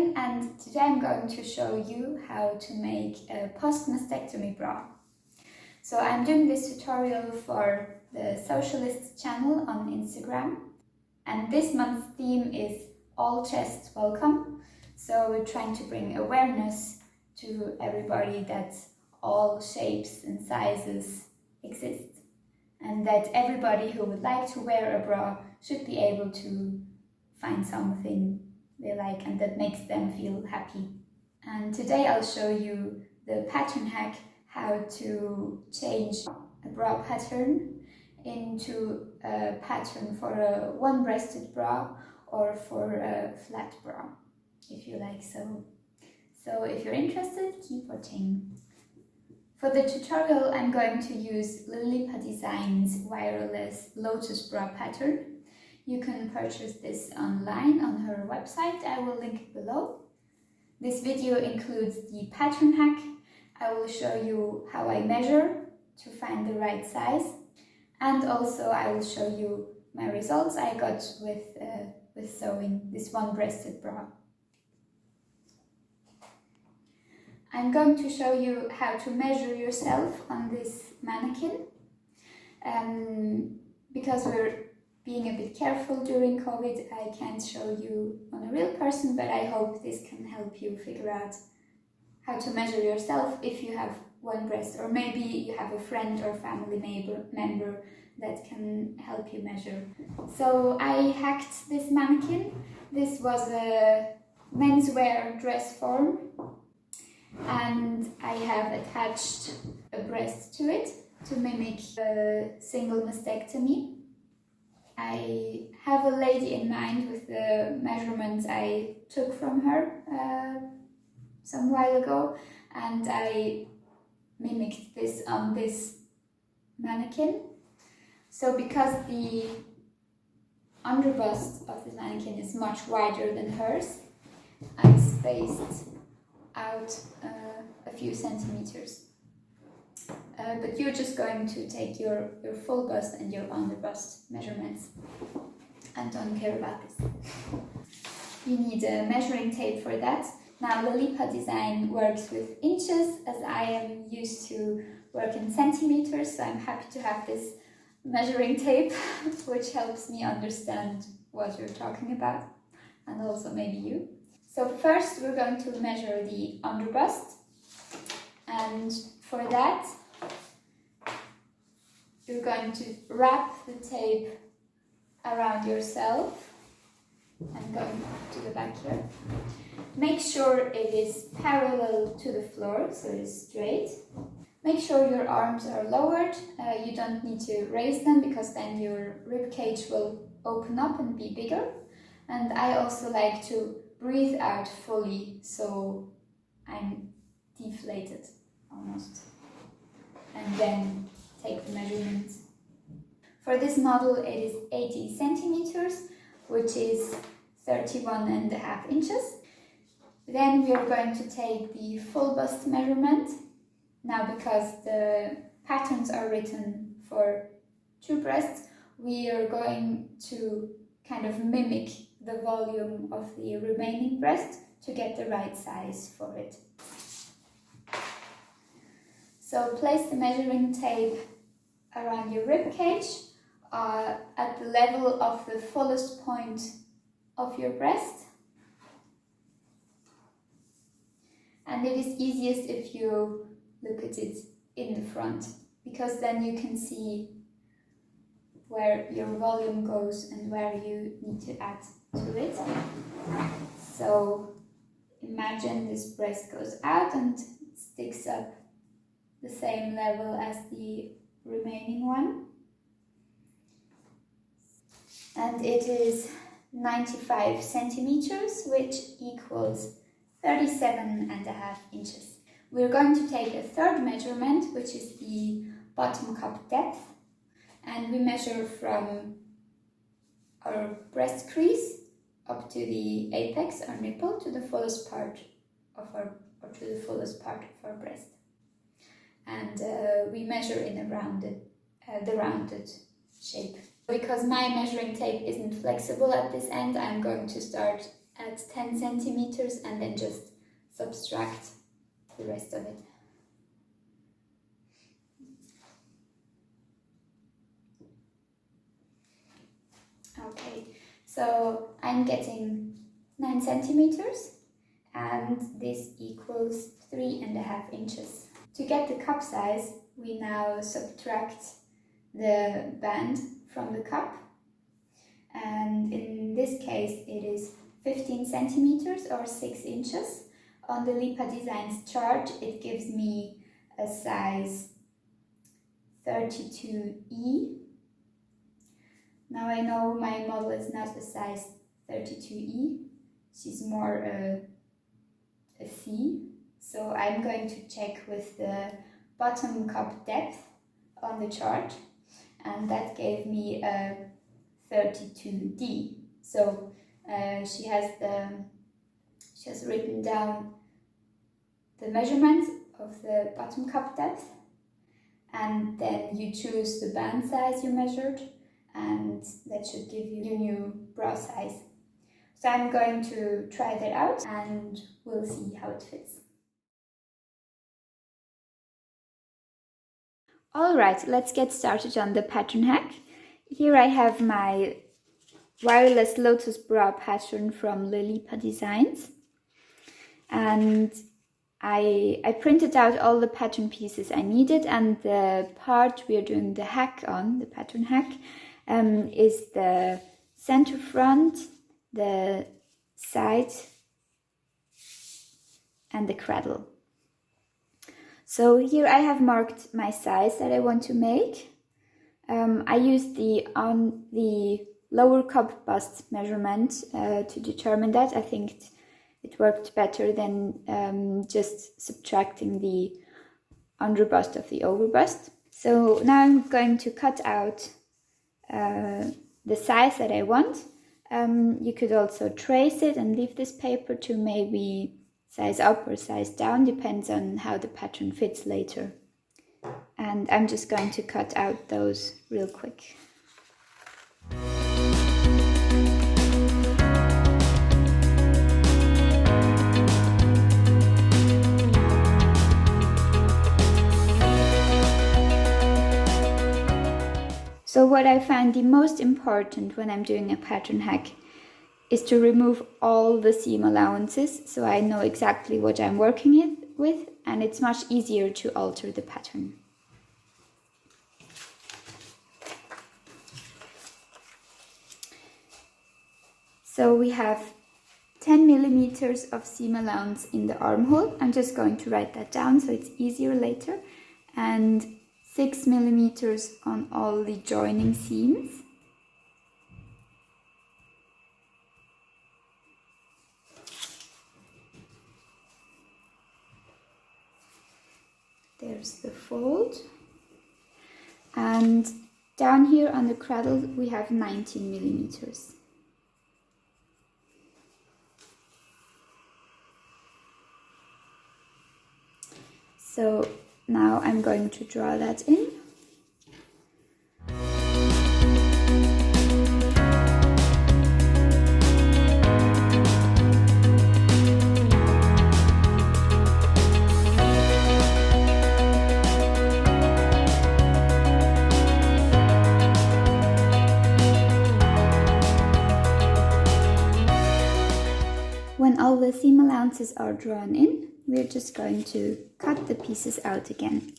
again, and today I'm going to show you how to make a post-mastectomy bra. So I'm doing this tutorial for the Socialist channel on Instagram, and this month's theme is All Chests Welcome. So we're trying to bring awareness to everybody that all shapes and sizes exist, and that everybody who would like to wear a bra should be able to find something they like and that makes them feel happy. And today I'll show you the pattern hack, how to change a bra pattern into a pattern for a one-breasted bra or for a flat bra, if you like so. So if you're interested, keep watching. For the tutorial I'm going to use Lilipa Design's wireless lotus bra pattern. You can purchase this online on her website, I will link it below. This video includes the pattern hack. I will show you how I measure to find the right size, and also I will show you my results I got with sewing this one-breasted bra. I'm going to show you how to measure yourself on this mannequin, because we're being a bit careful during COVID. I can't show you on a real person, but I hope this can help you figure out how to measure yourself if you have one breast, or maybe you have a friend or family member that can help you measure. So I hacked this mannequin. This was a menswear dress form, and I have attached a breast to it to mimic a single mastectomy. I have a lady in mind with the measurements I took from her some while ago, and I mimicked this on this mannequin. So because the underbust of the mannequin is much wider than hers, I spaced out a few centimeters. But you're just going to take your full bust and your underbust measurements, and don't care about this. You need a measuring tape for that. Now Lilipa Design works with inches, as I am used to work in centimeters, so I'm happy to have this measuring tape, which helps me understand what you're talking about, and also maybe you. So first we're going to measure the underbust, and for that you're going to wrap the tape around yourself and going to the back here. Make sure it is parallel to the floor, so it is straight. Make sure your arms are lowered. You don't need to raise them, because then your rib cage will open up and be bigger. And I also like to breathe out fully, so I'm deflated almost. And then take the measurement. For this model it is 80 centimeters, which is 31.5 inches. Then we are going to take the full bust measurement. Now, because the patterns are written for two breasts, we are going to kind of mimic the volume of the remaining breast to get the right size for it. So place the measuring tape around your rib cage at the level of the fullest point of your breast. And it is easiest if you look at it in the front, because then you can see where your volume goes and where you need to add to it. So imagine this breast goes out and sticks up the same level as the remaining one, and it is 95 centimeters, which equals 37.5 inches. We're going to take a third measurement, which is the bottom cup depth, and we measure from our breast crease up to the apex, our nipple, to the fullest part of our breast. And we measure in the rounded shape. Because my measuring tape isn't flexible at this end, I'm going to start at 10 centimeters and then just subtract the rest of it. Okay, so I'm getting 9 centimeters and this equals 3.5 inches. To get the cup size, we now subtract the band from the cup, and in this case it is 15 centimeters or 6 inches. On the Lipa Designs chart it gives me a size 32E. Now I know my model is not a size 32E, she's more a C, so I'm going to check with the bottom cup depth on the chart, and that gave me a 32D. So she has written down the measurements of the bottom cup depth, and then you choose the band size you measured, and that should give you your new bra size. So I'm going to try that out and we'll see how it fits. Alright, let's get started on the pattern hack. Here I have my wireless lotus bra pattern from Lipa Designs, and I printed out all the pattern pieces I needed, and the part we are doing the hack on, the pattern hack, is the center front, the side and the cradle. So here I have marked my size that I want to make. I used the lower cup bust measurement to determine that. I think it worked better than just subtracting the under bust of the over bust. So now I'm going to cut out the size that I want. You could also trace it and leave this paper to maybe size up or size down, depends on how the pattern fits later. And I'm just going to cut out those real quick. So what I find the most important when I'm doing a pattern hack is to remove all the seam allowances, so I know exactly what I'm working with, and it's much easier to alter the pattern. So we have 10 millimeters of seam allowance in the armhole. I'm just going to write that down so it's easier later. And 6 millimeters on all the joining seams. There's the fold. And down here on the cradle we have 19 millimeters. So now I'm going to draw that in. When all the seam allowances are drawn in, we're just going to cut the pieces out again.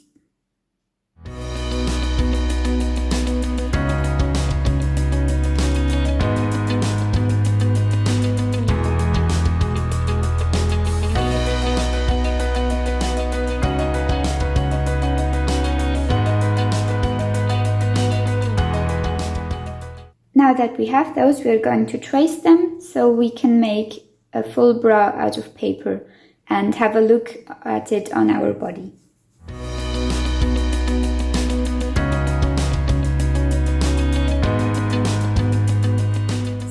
Now that we have those, we're going to trace them so we can make a full bra out of paper and have a look at it on our body.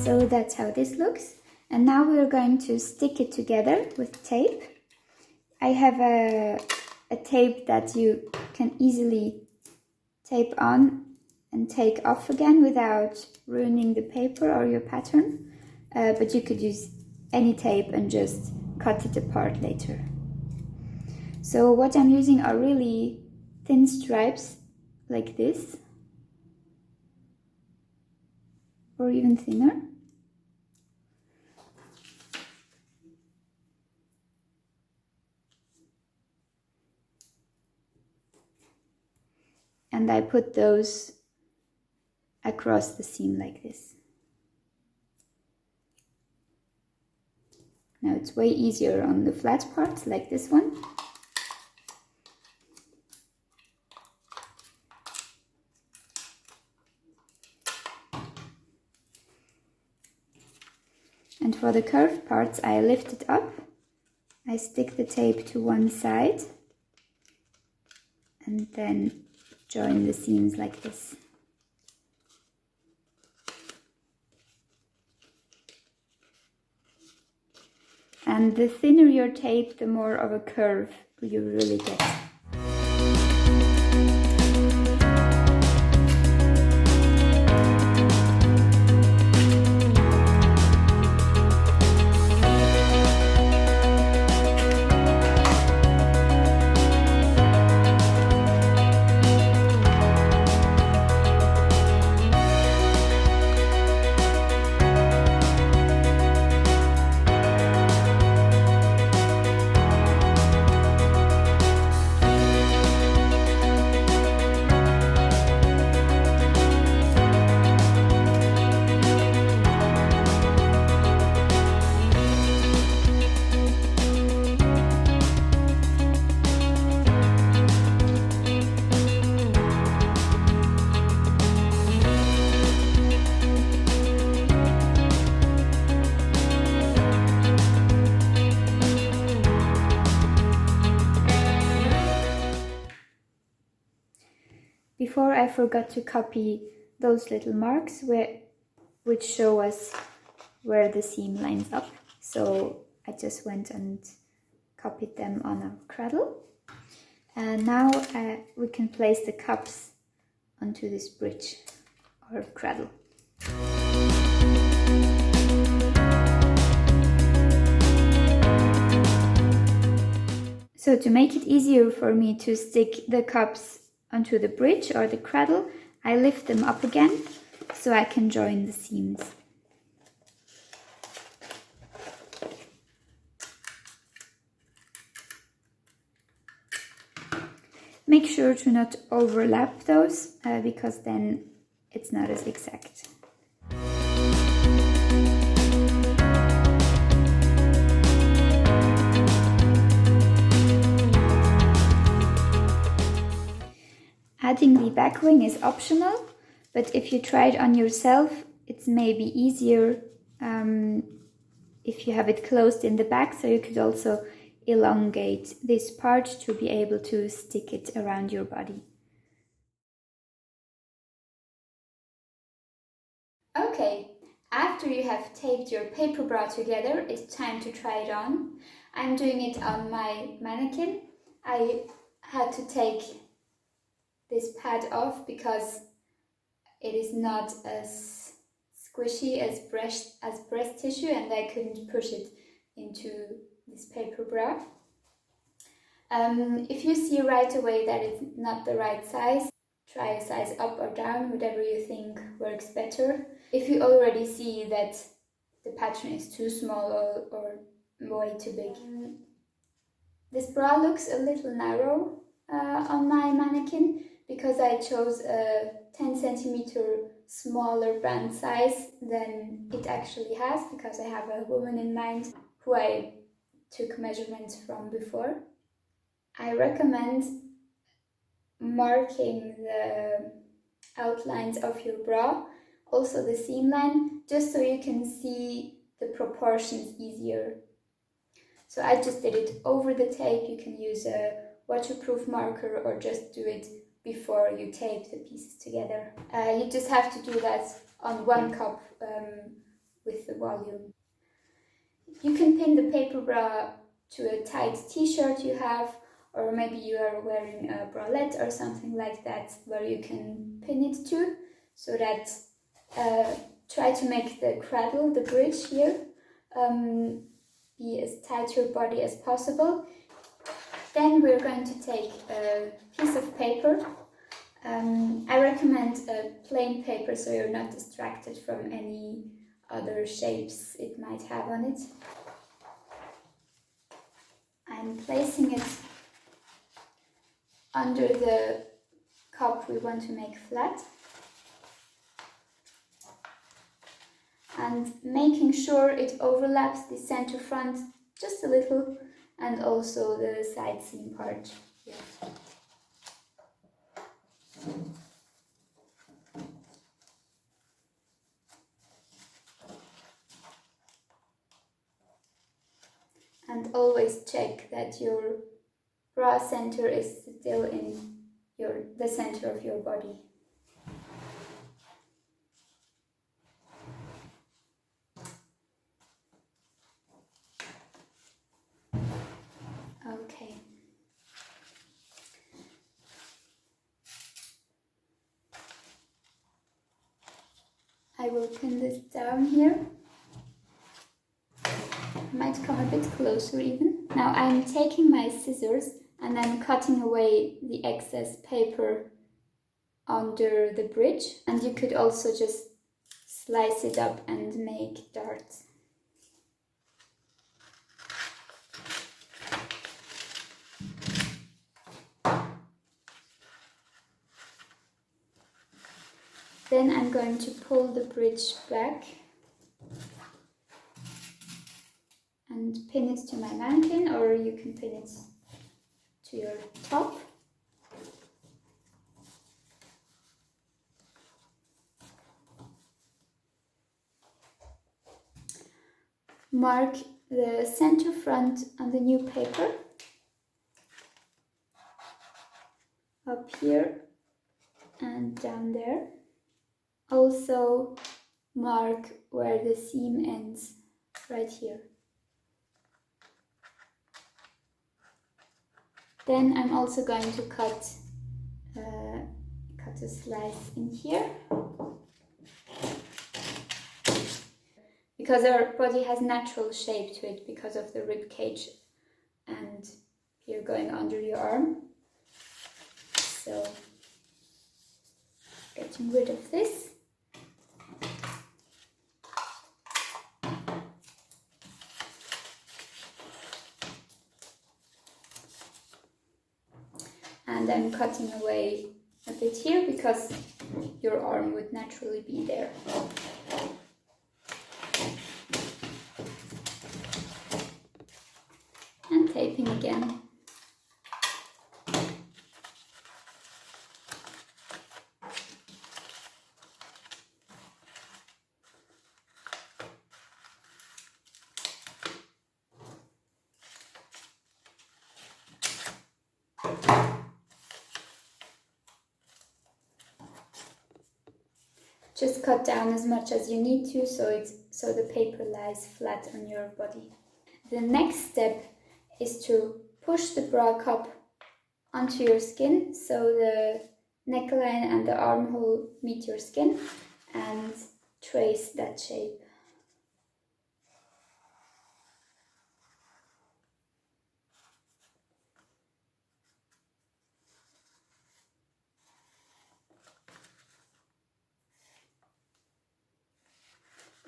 So that's how this looks. And now we're going to stick it together with tape. I have a tape that you can easily tape on and take off again without ruining the paper or your pattern. But you could use any tape and just cut it apart later. So what I'm using are really thin stripes like this, or even thinner. And I put those across the seam like this. Now it's way easier on the flat parts like this one. And for the curved parts, I lift it up, I stick the tape to one side, and then join the seams like this. And the thinner your tape, the more of a curve you really get. Before I forgot to copy those little marks which show us where the seam lines up. So I just went and copied them on a cradle. And now we can place the cups onto this bridge or cradle. So to make it easier for me to stick the cups onto the bridge or the cradle, I lift them up again so I can join the seams. Make sure to not overlap those because then it's not as exact. Adding the back wing is optional, but if you try it on yourself, it's maybe easier if you have it closed in the back, so you could also elongate this part to be able to stick it around your body. Okay, after you have taped your paper bra together, it's time to try it on. I'm doing it on my mannequin. I had to take this pad off because it is not as squishy as breast tissue, and I couldn't push it into this paper bra. If you see right away that it's not the right size, try a size up or down, whatever you think works better. If you already see that the pattern is too small or way too big. This bra looks a little narrow on my mannequin because I chose a 10 centimeter smaller band size than it actually has, because I have a woman in mind who I took measurements from before. I recommend marking the outlines of your bra, also the seam line, just so you can see the proportions easier. So I just did it over the tape. You can use a waterproof marker or just do it before you tape the pieces together. You just have to do that on one cup with the volume. You can pin the paper bra to a tight t-shirt you have, or maybe you are wearing a bralette or something like that where you can pin it to, so that try to make the cradle, the bridge here, be as tight to your body as possible. Then we're going to take a piece of paper. I recommend a plain paper so you're not distracted from any other shapes it might have on it. I'm placing it under the cup we want to make flat and making sure it overlaps the center front just a little and also the side seam part here. And always check that your bra center is still in the center of your body. Okay. I will pin this down here. Might come a bit closer even. Now I'm taking my scissors and I'm cutting away the excess paper under the bridge, and you could also just slice it up and make darts. Then I'm going to pull the bridge back and pin it to my mannequin, or you can pin it to your top. Mark the center front on the new paper, up here and down there. Also mark where the seam ends, right here. Then I'm also going to cut a slice in here. Because our body has natural shape to it because of the rib cage and here going under your arm. So getting rid of this. And I'm cutting away a bit here because your arm would naturally be there. And taping again. Just cut down as much as you need to so the paper lies flat on your body. The next step is to push the bra cup onto your skin so the neckline and the armhole meet your skin and trace that shape.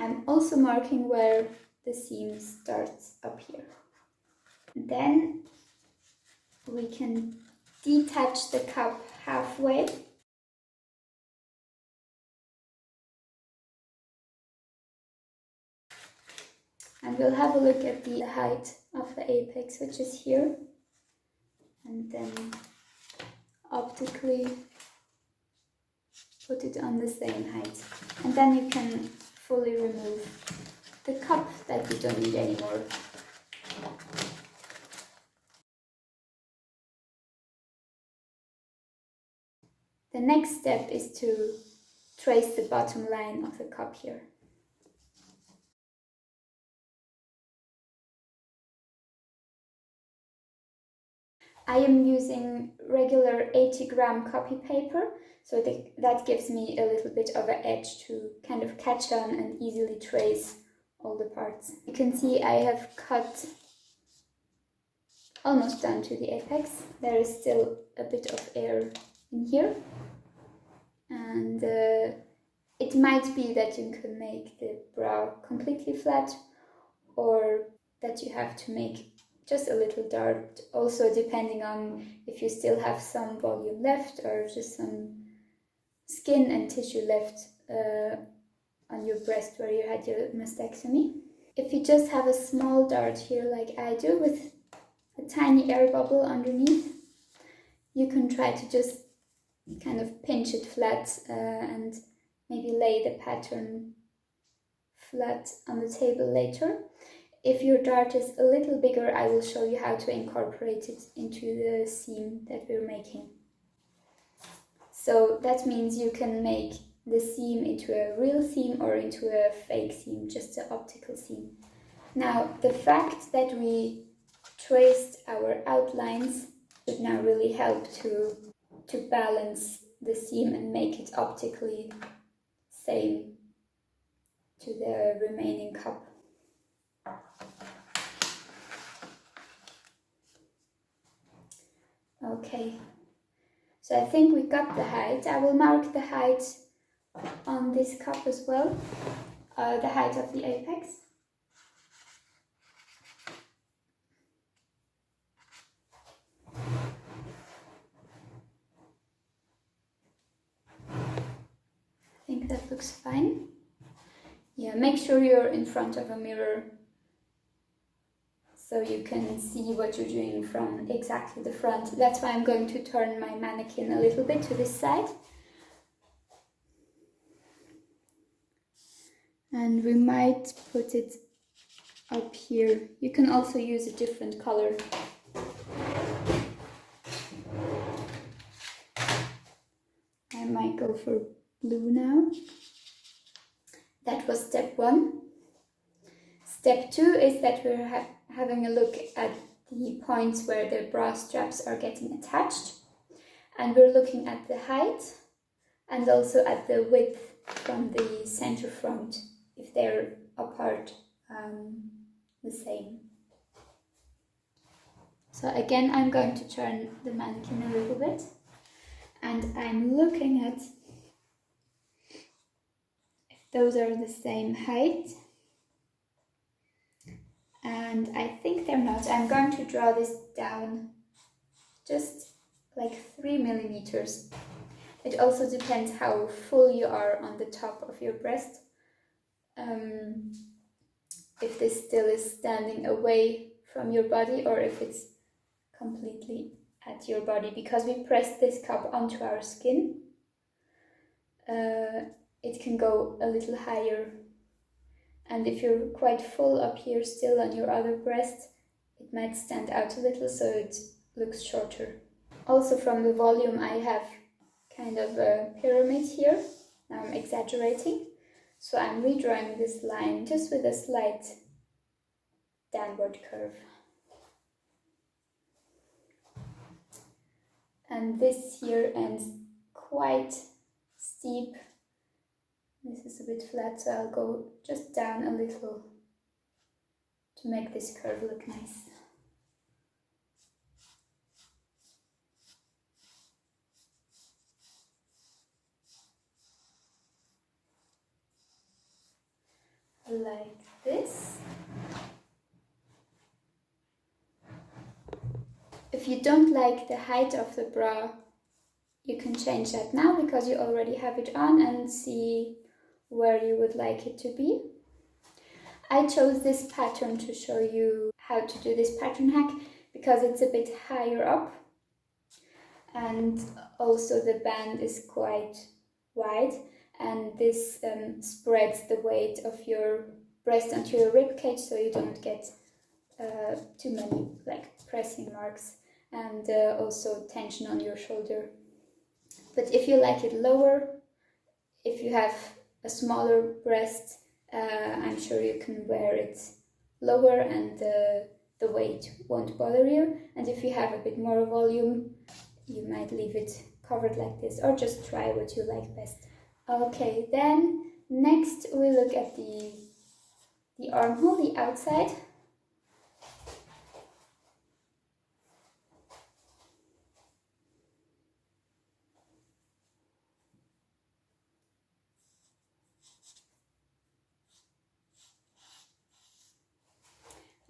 I'm also marking where the seam starts up here. Then we can detach the cup halfway. And we'll have a look at the height of the apex, which is here. And then optically put it on the same height. And then you can fully remove the cup that you don't need anymore. The next step is to trace the bottom line of the cup here. I am using regular 80-gram copy paper, so that gives me a little bit of an edge to kind of catch on and easily trace all the parts. You can see I have cut almost down to the apex. There is still a bit of air in here, and it might be that you can make the bra completely flat, or that you have to make just a little dart, also depending on if you still have some volume left or just some skin and tissue left on your breast where you had your mastectomy. If you just have a small dart here like I do with a tiny air bubble underneath, you can try to just kind of pinch it flat and maybe lay the pattern flat on the table later. If your dart is a little bigger, I will show you how to incorporate it into the seam that we're making. So that means you can make the seam into a real seam or into a fake seam, just an optical seam. Now, the fact that we traced our outlines would now really help to balance the seam and make it optically same to the remaining cup. Okay, so I think we got the height. I will mark the height on this cup as well, the height of the apex. I think that looks fine. Yeah, make sure you're in front of a mirror so you can see what you're doing from exactly the front. That's why I'm going to turn my mannequin a little bit to this side. And we might put it up here. You can also use a different color. I might go for blue now. That was step 1. Step 2 is that we're having a look at the points where the bra straps are getting attached. And we're looking at the height and also at the width from the center front, if they're apart the same. So again, I'm going to turn the mannequin a little bit, and I'm looking at if those are the same height, and I think they're not. I'm going to draw this down just like 3 millimeters. It also depends how full you are on the top of your breast. If this still is standing away from your body or if it's completely at your body, because we press this cup onto our skin, it can go a little higher. And if you're quite full up here still on your other breast, it might stand out a little, so it looks shorter. Also from the volume, I have kind of a pyramid here. Now I'm exaggerating. So I'm redrawing this line just with a slight downward curve. And this here ends quite steep. This is a bit flat, so I'll go just down a little to make this curve look nice. Like this. If you don't like the height of the bra, you can change that now because you already have it on, and see where you would like it to be. I chose this pattern to show you how to do this pattern hack because it's a bit higher up, and also the band is quite wide, and this spreads the weight of your breast onto your rib cage, so you don't get too many pressing marks and also tension on your shoulder. But if you like it lower, if you have a smaller breast, I'm sure you can wear it lower and the weight won't bother you. And if you have a bit more volume, you might leave it covered like this, or just try what you like best. Okay, then next we look at the the armhole, the outside.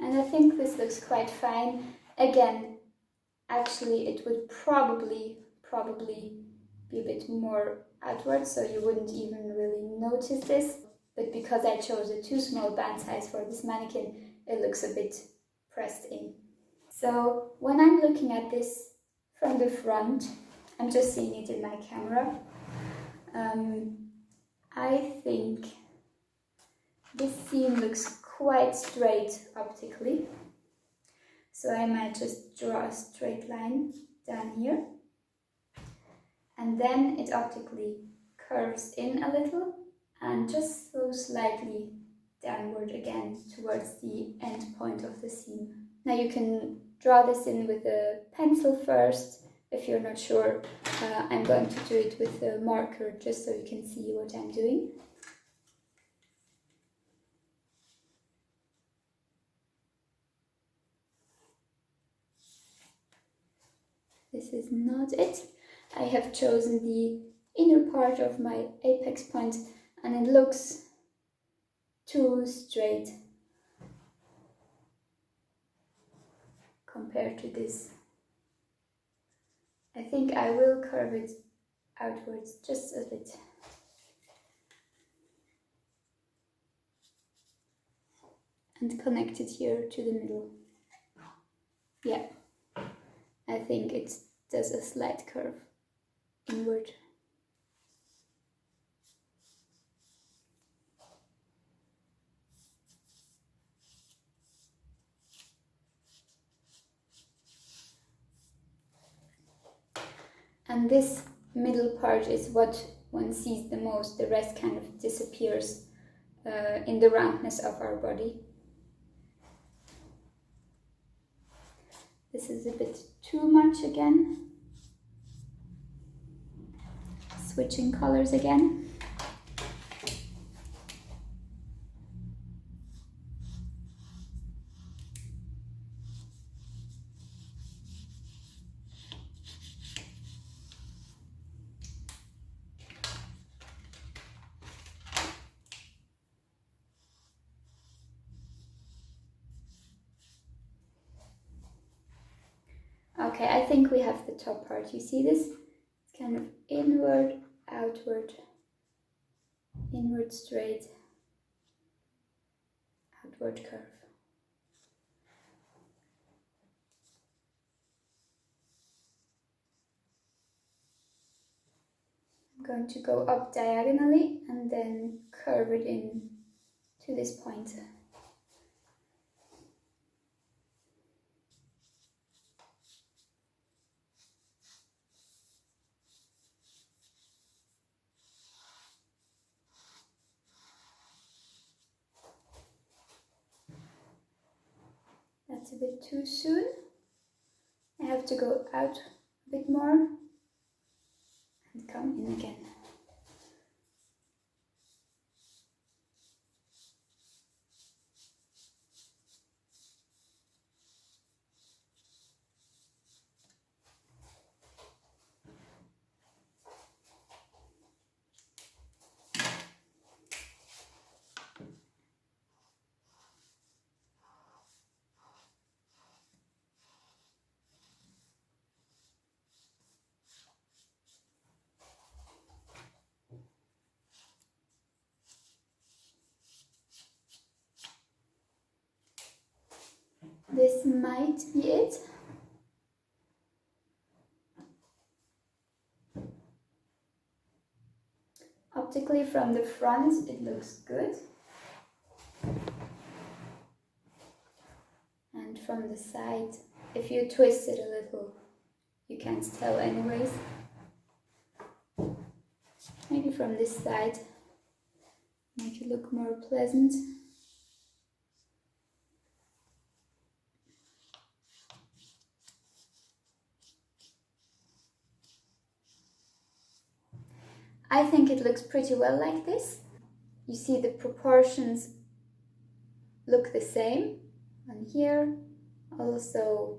And I think this looks quite fine. Again, actually it would probably be a bit more outwards, so you wouldn't even really notice this. But because I chose a too small band size for this mannequin, it looks a bit pressed in. So when I'm looking at this from the front, I'm just seeing it in my camera, I think this seam looks quite straight optically. So I might just draw a straight line down here. And then it optically curves in a little and just so slightly downward again towards the end point of the seam. Now you can draw this in with a pencil first. If you're not sure, I'm going to do it with a marker just so you can see what I'm doing. This is not it. I have chosen the inner part of my apex point and it looks too straight compared to this. I think I will curve it outwards just a bit. And connect it here to the middle. Yeah, I think it does a slight curve inward. And this middle part is what one sees the most. The rest kind of disappears in the roundness of our body. This is a bit too much again. Switching colors again. Okay, I think we have the top part. You see this? It's kind of inward, outward, inward straight, outward curve. I'm going to go up diagonally and then curve it in to this point. That's a bit too soon. I have to go out a bit more and come in again. This might be it. Optically from the front it looks good. And from the side, if you twist it a little, you can't tell anyways. Maybe from this side, make it look more pleasant. I think it looks pretty well like this. You see the proportions look the same on here, also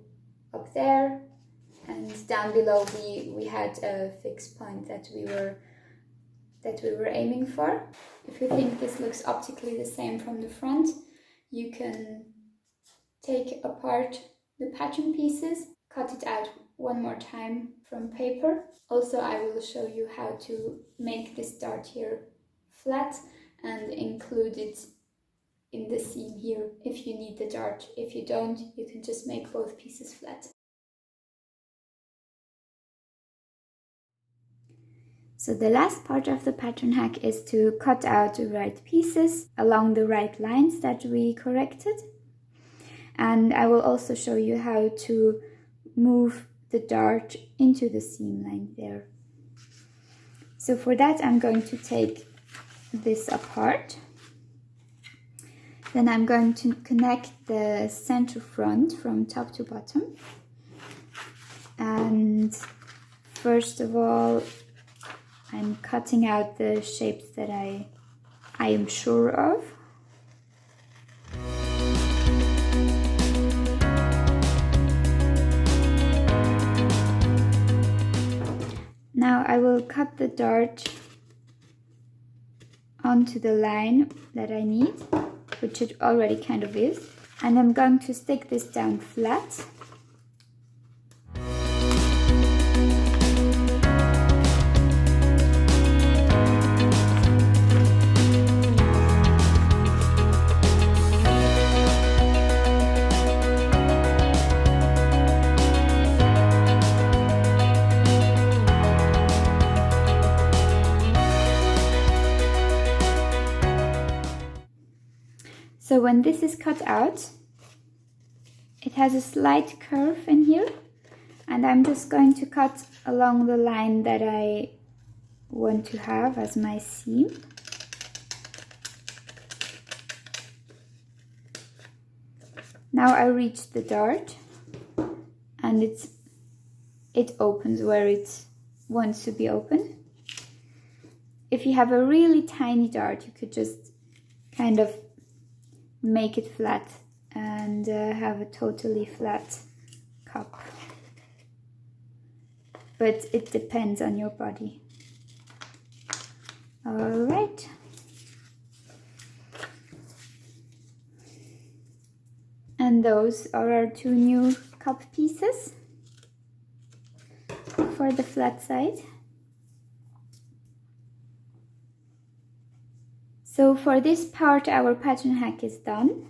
up there, and down below we had a fixed point that we were aiming for. If you think this looks optically the same from the front, you can take apart the pattern pieces, cut it out one more time from paper. Also, I will show you how to make this dart here flat and include it in the seam here if you need the dart. If you don't, you can just make both pieces flat. So the last part of the pattern hack is to cut out the right pieces along the right lines that we corrected. And I will also show you how to move the dart into the seam line there. So for that, I'm going to take this apart. Then I'm going to connect the center front from top to bottom. And first of all, I'm cutting out the shapes that I am sure of. Now I will cut the dart onto the line that I need, which it already kind of is. And I'm going to stick this down flat. So when this is cut out, it has a slight curve in here, and I'm just going to cut along the line that I want to have as my seam. Now I reach the dart, and it opens where it wants to be open. If you have a really tiny dart, you could just kind of make it flat and have a totally flat cup. But it depends on your body. Alright. And those are our two new cup pieces for the flat side. So for this part, our pattern hack is done.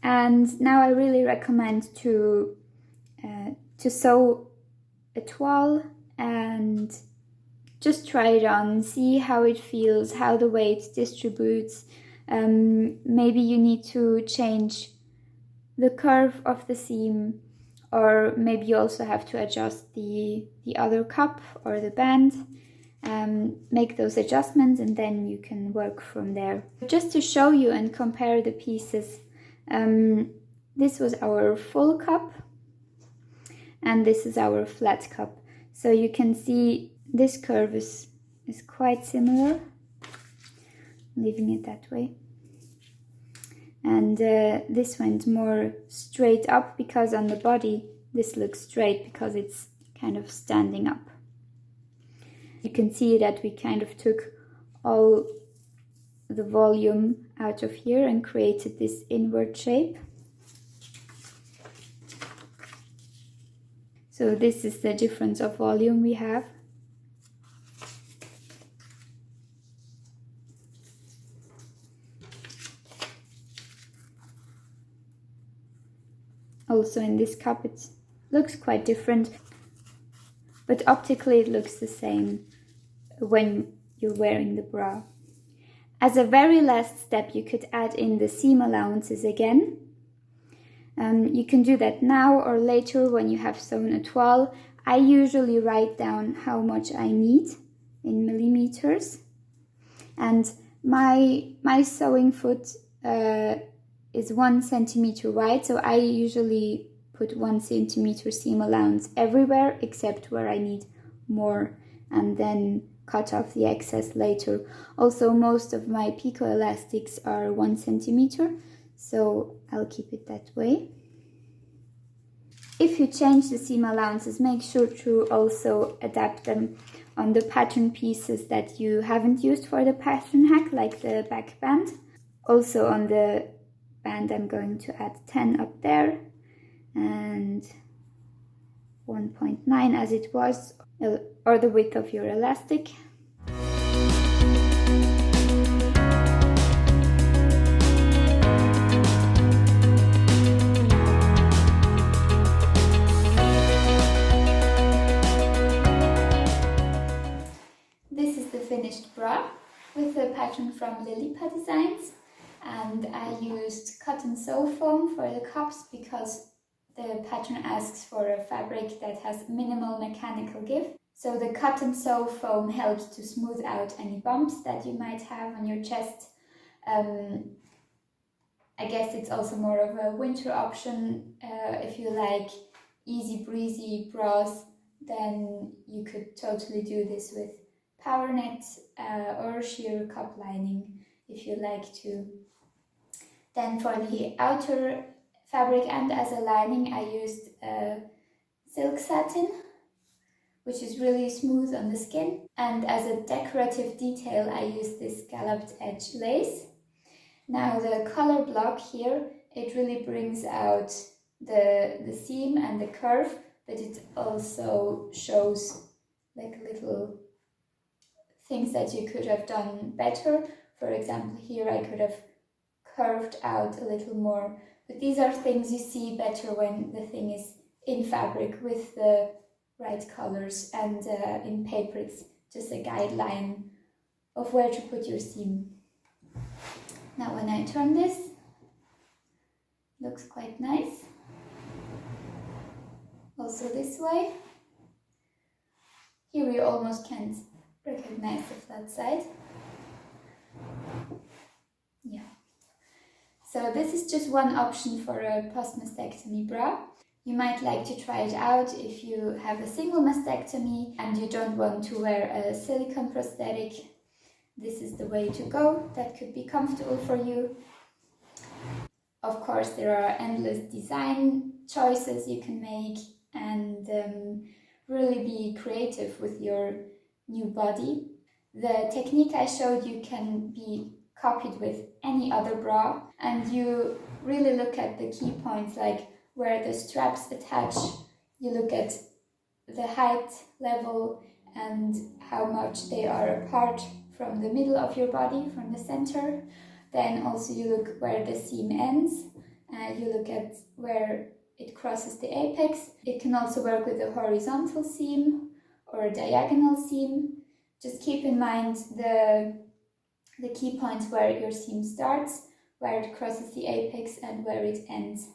And now I really recommend to sew a toile and just try it on, see how it feels, how the weight distributes. Maybe you need to change the curve of the seam, or maybe you also have to adjust the other cup or the band. Make those adjustments and then you can work from there. Just to show you and compare the pieces, this was our full cup and this is our flat cup. So you can see this curve is quite similar, leaving it that way. And this went more straight up because on the body this looks straight because it's kind of standing up. You can see that we kind of took all the volume out of here and created this inward shape. So this is the difference of volume we have. Also in this cup it looks quite different, but optically it looks the same when you're wearing the bra. As a very last step, you could add in the seam allowances again. You can do that now or later when you have sewn a toile. I usually write down how much I need in millimeters. And my sewing foot is 1 centimeter wide, so I usually put 1 centimeter seam allowance everywhere except where I need more, and then cut off the excess later. Also, most of my picot elastics are 1 centimeter, so I'll keep it that way. If you change the seam allowances, make sure to also adapt them on the pattern pieces that you haven't used for the pattern hack, like the back band. Also on the band I'm going to add 10 up there and 1.9 as it was, or the width of your elastic. This is the finished bra with the pattern from Lilipa Designs, and I used cotton sew foam for the cups because the pattern asks for a fabric that has minimal mechanical give. So the cotton sew foam helps to smooth out any bumps that you might have on your chest. I guess it's also more of a winter option. If you like easy breezy bras, then you could totally do this with power knit or sheer cup lining if you like to. Then for the outer fabric and as a lining, I used silk satin, which is really smooth on the skin. And as a decorative detail, I used this scalloped edge lace. Now the color block here, it really brings out the seam and the curve, but it also shows like little things that you could have done better. For example, here I could have curved out a little more, but these are things you see better when the thing is in fabric with the right colors, and in paper it's just a guideline of where to put your seam. Now when I turn this, looks quite nice. Also this way. Here you almost can't recognize the flat side. Yeah. So this is just one option for a post-mastectomy bra. You might like to try it out if you have a single mastectomy and you don't want to wear a silicone prosthetic. This is the way to go. That could be comfortable for you. Of course, there are endless design choices you can make, and really be creative with your new body. The technique I showed you can be copied with any other bra, and you really look at the key points like where the straps attach. You look at the height level and how much they are apart from the middle of your body, from the center. Then also you look where the seam ends. You look at where it crosses the apex. It can also work with a horizontal seam or a diagonal seam. Just keep in mind the key points where your seam starts, where it crosses the apex and where it ends,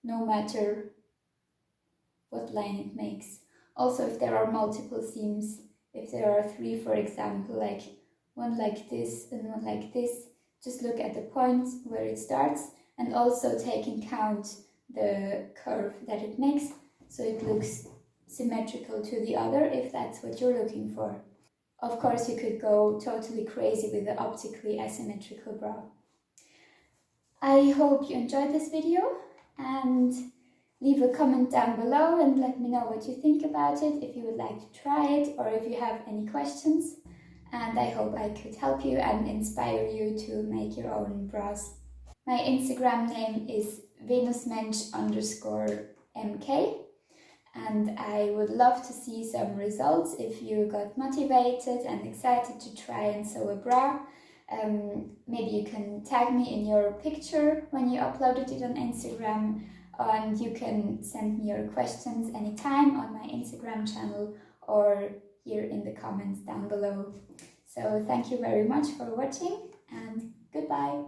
no matter what line it makes. Also, if there are multiple seams, if there are 3, for example, like one like this and one like this, just look at the points where it starts, and also take in count the curve that it makes, so it looks symmetrical to the other, if that's what you're looking for. Of course, you could go totally crazy with the optically asymmetrical bra. I hope you enjoyed this video, and leave a comment down below and let me know what you think about it, if you would like to try it or if you have any questions. And I hope I could help you and inspire you to make your own bras. My Instagram name is venusmensch_mk, and I would love to see some results if you got motivated and excited to try and sew a bra. Maybe you can tag me in your picture when you uploaded it on Instagram, and you can send me your questions anytime on my Instagram channel or here in the comments down below. So thank you very much for watching, and goodbye!